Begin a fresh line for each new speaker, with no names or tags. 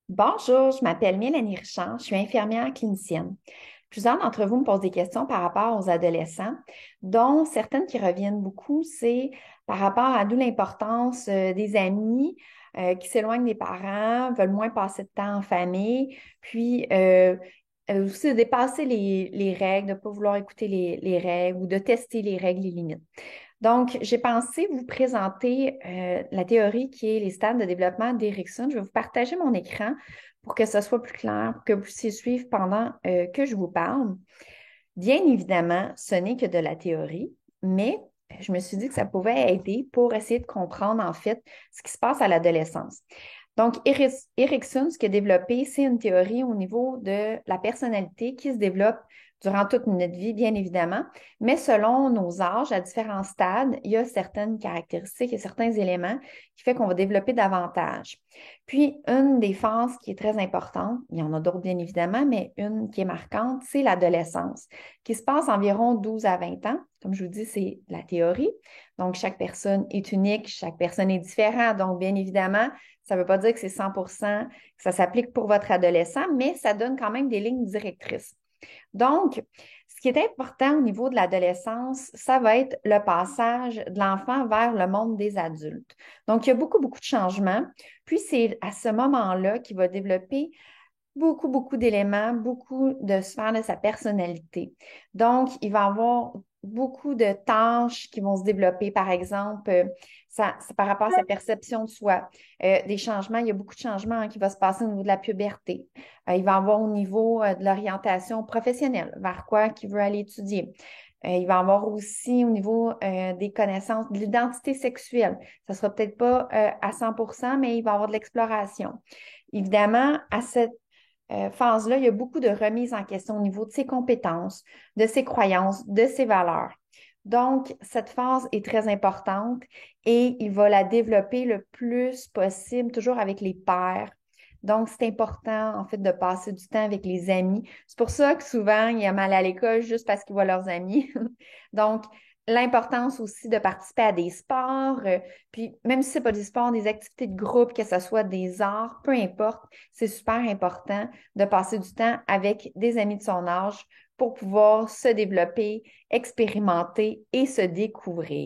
Bonjour, je m'appelle Mélanie Richard, je suis infirmière clinicienne. Plusieurs d'entre vous me posent des questions par rapport aux adolescents, dont certaines qui reviennent beaucoup, c'est par rapport à d'où l'importance des amis qui s'éloignent des parents, veulent moins passer de temps en famille, puis aussi de dépasser les règles, de ne pas vouloir écouter les règles ou de tester les règles, les limites. Donc, j'ai pensé vous présenter la théorie qui est les stades de développement d'Erickson. Je vais vous partager mon écran pour que ce soit plus clair, pour que vous puissiez suivre pendant que je vous parle. Bien évidemment, ce n'est que de la théorie, mais je me suis dit que ça pouvait aider pour essayer de comprendre en fait ce qui se passe à l'adolescence. Donc, Erickson, ce qu'il a développé, c'est une théorie au niveau de la personnalité qui se développe durant toute notre vie, bien évidemment, mais selon nos âges, à différents stades, il y a certaines caractéristiques et certains éléments qui font qu'on va développer davantage. Puis, une des phases qui est très importante, il y en a d'autres bien évidemment, mais une qui est marquante, c'est l'adolescence, qui se passe environ 12 à 20 ans. Comme je vous dis, c'est la théorie. Donc, chaque personne est unique, chaque personne est différente. Donc, bien évidemment, ça ne veut pas dire que c'est 100%, que ça s'applique pour votre adolescent, mais ça donne quand même des lignes directrices. Donc, ce qui est important au niveau de l'adolescence, ça va être le passage de l'enfant vers le monde des adultes. Donc, il y a beaucoup, beaucoup de changements. Puis, c'est à ce moment-là qu'il va développer beaucoup, beaucoup d'éléments, beaucoup de sphères de sa personnalité. Donc, il va avoir beaucoup de tâches qui vont se développer, par exemple, c'est par rapport à sa perception de soi. Des changements, il y a beaucoup de changements qui vont se passer au niveau de la puberté. Il va avoir au niveau de l'orientation professionnelle, vers quoi qu'il veut aller étudier. Il va avoir aussi au niveau des connaissances de l'identité sexuelle. Ça ne sera peut-être pas à 100%, mais il va avoir de l'exploration. Évidemment, à cette phase-là, il y a beaucoup de remises en question au niveau de ses compétences, de ses croyances, de ses valeurs. Donc, cette phase est très importante et il va la développer le plus possible, toujours avec les pairs. Donc, c'est important, en fait, de passer du temps avec les amis. C'est pour ça que souvent, il y a mal à l'école juste parce qu'ils voient leurs amis. Donc, l'importance aussi de participer à des sports, puis même si ce n'est pas des sports, des activités de groupe, que ce soit des arts, peu importe, c'est super important de passer du temps avec des amis de son âge pour pouvoir se développer, expérimenter et se découvrir.